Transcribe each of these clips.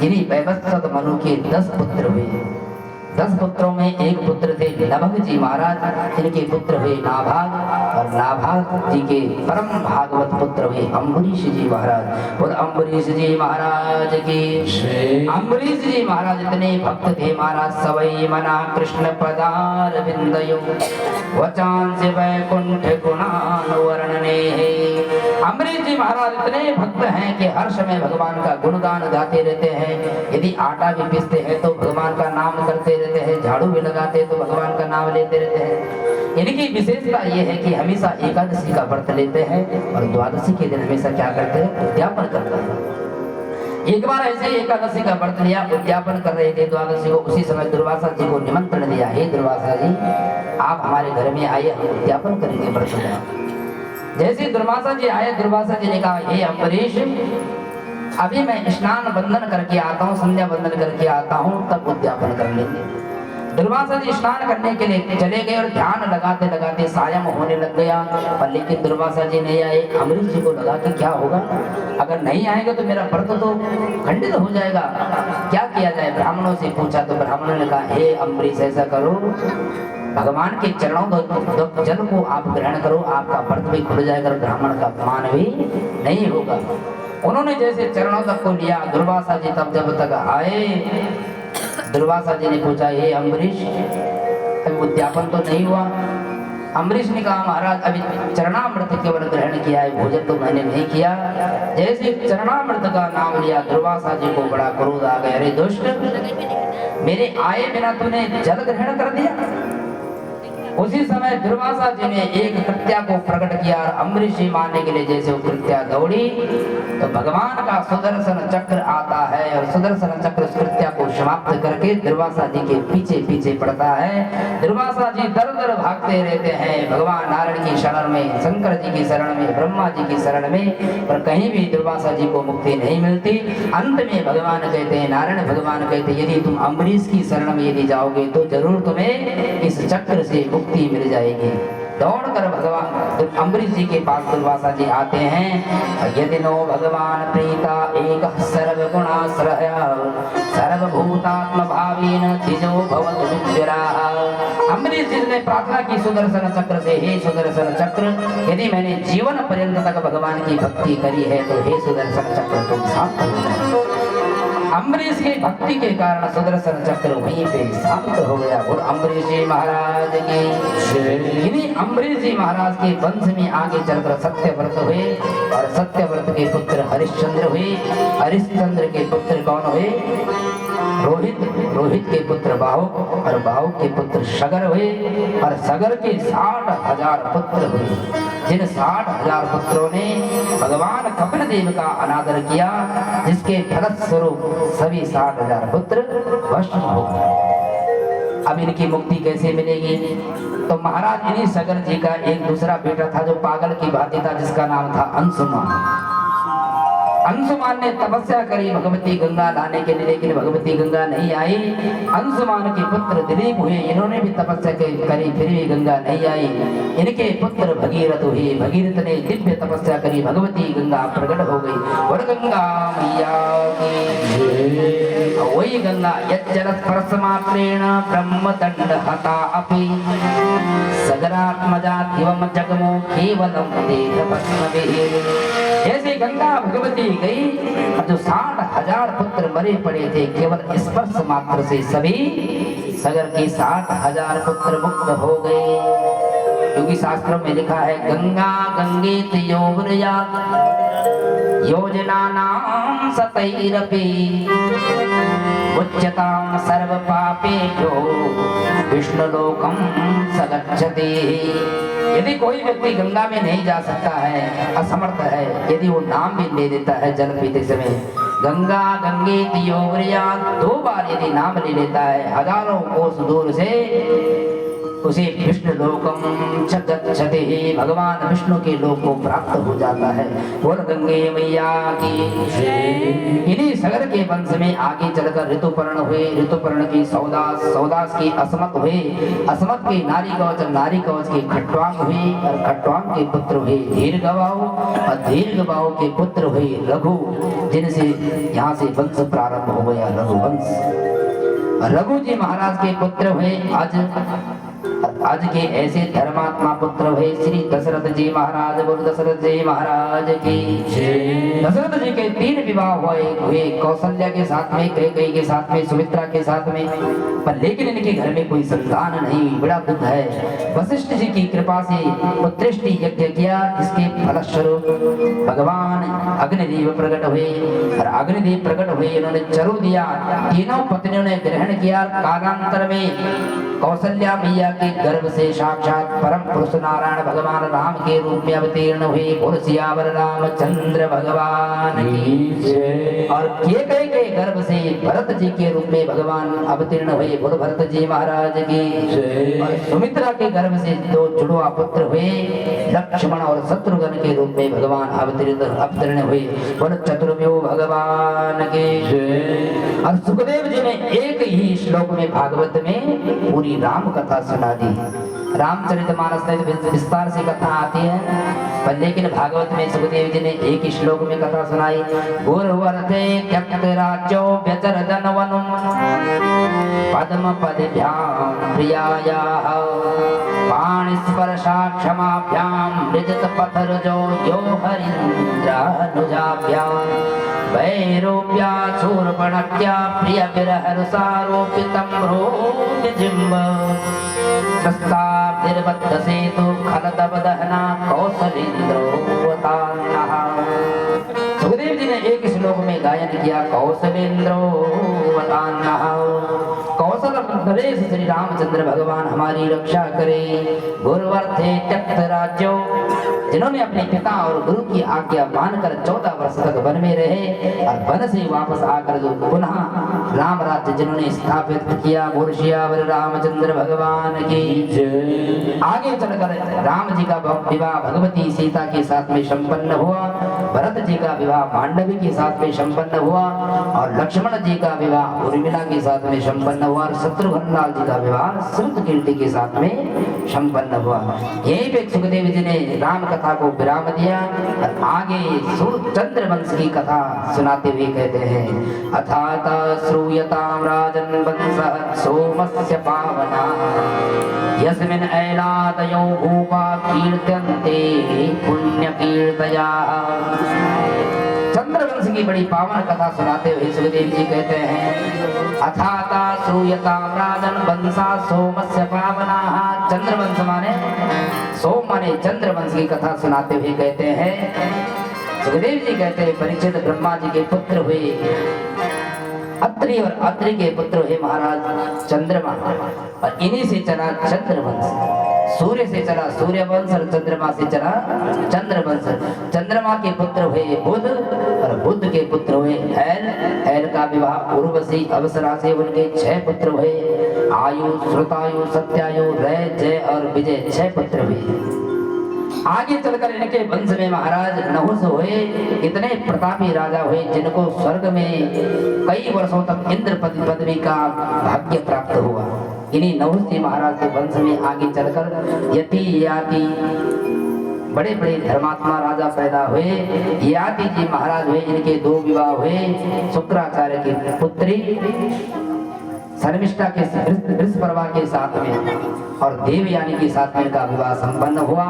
इन्हीं वैवस्वत मनु के 10 पुत्र हुए। 10 पुत्रों में एक पुत्र थे लभग जी महाराज, इनके पुत्र हुए नाभाग, और नाभाग जी के परम भागवत पुत्र हुए अम्बरीश जी महाराज। बोल अम्बरीश जी महाराज की। अम्बरीश जी महाराज इतने भक्त थे महाराज, सवै मना कृष्ण पदार बिंदयो वचान से वैकुंठ गुणानुवर्णने। अम्बरीश जी महाराज इतने भक्त हैं कि हर समय भगवान का गुणगान गाते रहते हैं। यदि आटा भी पीसते हैं तो भगवान का नाम करते रहते हैं, झाड़ू भी लगाते हैं तो भगवान का नाम लेते रहते हैं। इनकी विशेषता यह है कि हमेशा एकादशी का व्रत लेते हैं और द्वादशी के दिन हमेशा क्या करते हैं, उद्यापन करते हैं। एक बार ऐसे ही एकादशी का व्रत लिया, उद्यापन कर रहे थे द्वादशी को। उसी समय दुर्वासा जी को निमंत्रण दिया, हे दुर्वासा जी आप हमारे घर में आइए, हम उद्यापन करेंगे व्रत में। जैसे दुर्वासा जी आए, दुर्वासा जी ने कहा हे अम्बरीश अभी मैं स्नान बंदन करके आता हूँ, संध्या बंदन करके आता हूँ, तब उद्यापन कर लेंगे। दुर्वासा जी स्नान करने के लिए चले गए और ध्यान लगाते लगाते सायं होने लग गया, पर लेकिन दुर्वासा जी नहीं आए। अम्बरीश जी को लगा कि क्या होगा, अगर नहीं आएंगे तो मेरा व्रत तो खंडित हो जाएगा, क्या किया जाए। ब्राह्मणों से पूछा तो ब्राह्मणों ने कहा हे अम्बरीश ऐसा करो, भगवान के चरणों जल को आप ग्रहण करो, आपका व्रत भी खुल जाएगा, ब्राह्मण का अपमान भी नहीं होगा। उन्होंने जैसे चरणों तक को लिया, दुर्वासा जी तब जब तक आए, दुर्वासा जी ने पूछा हे अम्बरीश अभी उद्यापन तो नहीं हुआ। अम्बरीश ने कहा महाराज अभी चरणामृत केवल ग्रहण किया है, भोजन तो मैंने नहीं किया। जैसे चरणामृत का नाम लिया दुर्वासा जी को बड़ा क्रोध आ गया, अरे दुष्ट मेरे आए बिना तूने जल ग्रहण कर दिया। उसी समय दुर्वासा जी ने एक कृत्या को प्रकट किया और अम्बरीश जी मारने के लिए जैसे वो कृत्या दौड़ी तो भगवान का सुदर्शन चक्र आता है और सुदर्शन चक्र उस कृत्या को समाप्त करके दुर्वासा जी के पीछे पीछे पड़ता है। दुर्वासा जी दर दर भागते रहते हैं भगवान नारायण की शरण में, शंकर जी की शरण में, ब्रह्मा जी की शरण में, पर कहीं भी दुर्वासा जी को मुक्ति नहीं मिलती। अंत में भगवान कहते हैं, नारायण भगवान कहते हैं यदि तुम अम्बरीश की शरण में यदि जाओगे तो जरूर तुम्हें इस चक्र से मुक्ति मिल जाएगी। दौड़कर भगवान अम्बरीश जी के पास दुर्वासा जी आते हैं। यदि नो भगवान प्रीता एक सर्वगुणाश्रय सर्वभूतात्म भावेन तिजो भवतु विद्युराः। अम्बरीश जी ने प्रार्थना की सुदर्शन चक्र से, हे सुदर्शन चक्र यदि मैंने जीवन पर्यंत तक भगवान की भक्ति करी है तो हे सुदर्शन चक्र तुम शांत हो जाओ। अम्बरीश की भक्ति के कारण सुदर्शन चक्र वहीं पे शांत हो गया। और अम्बरीश जी महाराज की, इन्हीं अम्बरीश जी महाराज के वंश में आगे चलकर सत्यव्रत हुए और सत्यव्रत के पुत्र हरिश्चंद्र हुए। हरिश्चंद्र के पुत्र कौन हुए, रोहित, रोहित के पुत्र बाहु और बाहु के पुत्र सगर हुए और सगर के 60,000 पुत्र हुए। जिन 60,000 पुत्रों ने भगवान कपिल देव का अनादर किया, जिसके फलस्वरूप सभी 60,000 पुत्र भस्म हो गए। अब इनकी मुक्ति कैसे मिलेगी, तो महाराज इन्हीं सगर जी का एक दूसरा बेटा था जो पागल की भांति था, जिसका नाम था अंशुमान। अंशुमान ने तपस्या करी भगवती गंगा लाने के लिए, लेकिन भगवती गंगा नहीं आई। अंशुमान के पुत्र दिलीप हुए, इन्होंने भी तपस्या करी फिर भी गंगा नहीं आई। इनके पुत्र भगीरथ हुए, भगीरथ ने दिव्य तपस्या करी, भगवती गंगा प्रकट हो गई। और गंगा मैया की, वही गंगा यज्जल स्पर्श मात्रेण ब्रह्म दंड हता अपि सगरात्मजा दिवम जगमो केवलम देह भस्मभिः। जैसे गंगा भगवती गई, जो 60,000 पुत्र मरे पड़े थे केवल स्पर्श मात्र से सभी सगर के 60,000 पुत्र मुक्त हो गए। क्योंकि शास्त्रों में लिखा है गंगा गंगेत योगनयात् योजनानां सतैरपि उच्यतां सर्व पापेभ्यो विष्णुलोकं स गच्छति। यदि कोई व्यक्ति गंगा में नहीं जा सकता है, असमर्थ है, यदि वो नाम भी ले देता है जल पीते समय, गंगा गंगेति योगनयात् 2 बार यदि नाम ले लेता है, हजारों कोस दूर से उसे विष्णु लोकम च गच्छति, भगवान विष्णु के लोक को प्राप्त हो जाता है। बोल गंगे मैया की। इन्हीं सगर इनके वंश में आगे चलकर ऋतुपर्ण हुए, ऋतुपर्ण की सौदास, सौदास की असमत हुए, असमत के नारी कवच, नारी कवच के खट्वांग हुए और खट्वांग के पुत्र हुए दीर्घबाहु और दीर्घबाहु के पुत्र हुए रघु, जिनसे यहाँ से वंश प्रारंभ हो गया रघुवंश। रघु जी महाराज के पुत्र हुए आज के ऐसे धर्मात्मा पुत्र हुए श्री दशरथ जी महाराज। बोल दशरथ जी महाराज की जय। दशरथ जी के 3 विवाह हुए, कौशल्या के साथ में, कैकेयी के साथ में, सुमित्रा के साथ में, पर लेकिन इनके घर में कोई संतान नहीं हुई। बड़ा दुख है। वशिष्ठ जी की कृपा से पुत्रेष्टि यज्ञ किया, इसके फलस्वरूप भगवान अग्निदेव प्रकट हुए और अग्निदेव प्रकट हुए, इन्होंने चरु दिया। तीनों पत्नियों ने ग्रहण किया। कालांतर में कौशल्या मैया के गर्भ से साक्षात परम पुरुष नारायण भगवान राम के रूप में अवतीर्ण हुए। बोल सियावर रामचंद्र भगवान की जय। और कैकेयी के गर्भ से भरत जी के रूप में भगवान अवतीर्ण हुए। बोल भरत जी महाराज की जय। और सुमित्रा के गर्भ से 2 जुड़वा पुत्र हुए, लक्ष्मण और शत्रुघ्न के रूप में भगवान अवतीर्ण हुए। बोल चतुर्व्यूह भगवान की जय। और सुखदेव जी ने एक ही श्लोक में भागवत में पूरी राम कथा सुना दी। रामचरितमानस में विस्तार से कथा आती है, पर लेकिन भागवत में सुखदेव जी ने एक ही श्लोक में कथा सुनाई। गुरुवर्ते त्यक्त राज्यो व्यचरदन वनुम पद्म पदभ्याम प्रियायाः पाणिस्पर्शा क्षमाभ्याम मृजत पथरजो यो हरीन्द्रानुजाभ्याम वैरूप्या शूर्पणख्या प्रिय विरहरुसारोपितं भ्रूनिजिम्ब प्रस्ताभिर्बद्ध सेतु खलदवदहना कौसलेन्द्रोऽवतान्नः। सुखदेव जी ने एक श्लोक में गायन किया कौसलेन्द्रोऽवतान्नः। कौशल नरेश श्री रामचंद्र भगवान हमारी रक्षा करे। गुरुवर्थे त्यक्त राज्यो, जिन्होंने अपने पिता और गुरु की आज्ञा मानकर 14 वर्ष तक वन में रहे और वन से वापस आकर जो पुनः राम राज्य जिन्होंने स्थापित किया। बोल सियावर रामचंद्र भगवान की जय। आगे चलकर राम जी का विवाह भगवती सीता के साथ में संपन्न हुआ, भरत जी का विवाह मांडवी के साथ में संपन्न हुआ और लक्ष्मण जी का विवाह उर्मिला के साथ में संपन्न हुआ और शत्रुघ्न लाल जी का विवाह श्रुतकीर्ति के साथ में संपन्न हुआ। यही पे सुखदेव जी ने राम कथा को विराम दिया और आगे चंद्रवंश की कथा सुनाते हुए कहते हैं अथात श्रूयतां राजन् वंशः सोमस्य पावना यस्मिन् ऐलादयो भूपा कीर्त्यन्ते पुण्यकीर्तया। चंद्रवंश की बड़ी पावन कथा सुनाते हुए सुखदेव जी कहते हैं अथाता श्रूयतां राजन् वंशः सोमस्य पावनाः। चंद्रवंश माने सोम माने चंद्रवंश की कथा सुनाते हुए कहते हैं सुखदेव जी कहते हैं परीक्षित ब्रह्मा जी के पुत्र हुए, अत्रि और अत्रि के पुत्र हुए महाराज चंद्रमा और इन्हीं से चला चंद्रवंश। सूर्य से चला सूर्यवंश और चंद्रमा से चला चंद्रवंश। चंद्रमा के पुत्र हुए बुध और बुध के पुत्र हुए ऐल। ऐल का विवाह उर्वशी अवसरा से उनके 6 पुत्र हुए आयु, श्रुतायु, सत्यायु, रय, जय और विजय 6 पुत्र हुए। आगे चलकर इनके वंश में महाराज नहुष हुए, इतने प्रतापी राजा हुए जिनको स्वर्ग में कई वर्षों तक इंद्र पदवी का भाग्य प्राप्त हुआ। इन्हीं नहुष जी महाराज के वंश में आगे चलकर यति याति बड़े बड़े धर्मात्मा राजा पैदा हुए। याति जी महाराज हुए, इनके 2 विवाह हुए। शुक्राचार्य की पुत्री शर्मिष्ठा के वृषपर्वा के साथ में और देवयानी के साथ में इनका विवाह संपन्न हुआ।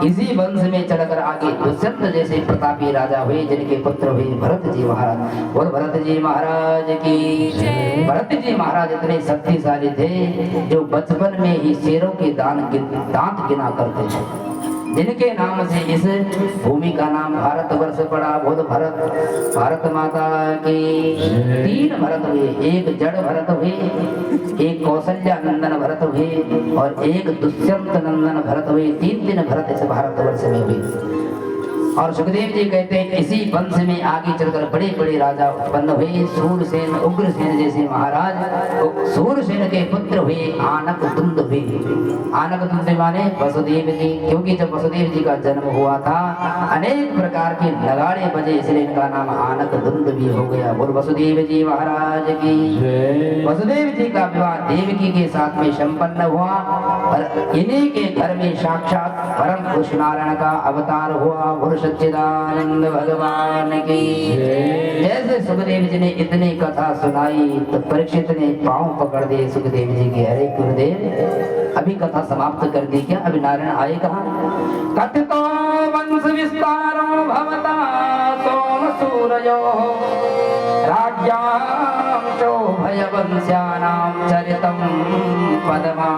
इसी वंश में चलकर आगे दुष्यंत जैसे प्रतापी राजा हुए जिनके पुत्र हुए भरत जी महाराज। बोल भरत जी महाराज की। भरत जी महाराज इतने शक्तिशाली थे जो बचपन में ही शेरों के दांत गिना करते थे, जिनके नाम से इस भूमि का नाम भारतवर्ष पड़ा। बोल भरत भारत माता की। 3 भरत हुए, एक जड़ भरत हुए, एक कौशल्या नंदन भरत हुए और एक दुष्यंत नंदन भरत हुए। 3 भरत इस भारतवर्ष में हुए। और सुखदेव जी कहते हैं इसी वंश में आगे चलकर बड़े बड़े राजा उत्पन्न हुए। सूरसेन उग्रसेन जैसे महाराज। सूरसेन के पुत्र हुए आनक दुंद हुए। आनक दुंद माने वसुदेव जी, क्योंकि जब वसुदेव जी का जन्म हुआ था अनेक प्रकार के नगाड़े बजे, इसलिए इनका नाम आनक दुंद भी हो गया। बोल वसुदेव जी महाराज की। वसुदेव जी का विवाह देवकी के साथ में संपन्न हुआ और इन्हीं के घर में साक्षात परम पुरुष नारायण का अवतार हुआ। बोल सच्चिदानंद भगवान की। जैसे सुखदेव जी ने इतनी कथा सुनाई तो परीक्षित ने पांव पकड़ दिए सुखदेव जी के। अरे गुरुदेव अभी कथा समाप्त कर दी क्या? अभी नारायण आए कहा? कथितो वंश विस्तारो भवता सोम सूरयो राज्यां चो भयवंश्यानां चरितं पदमा।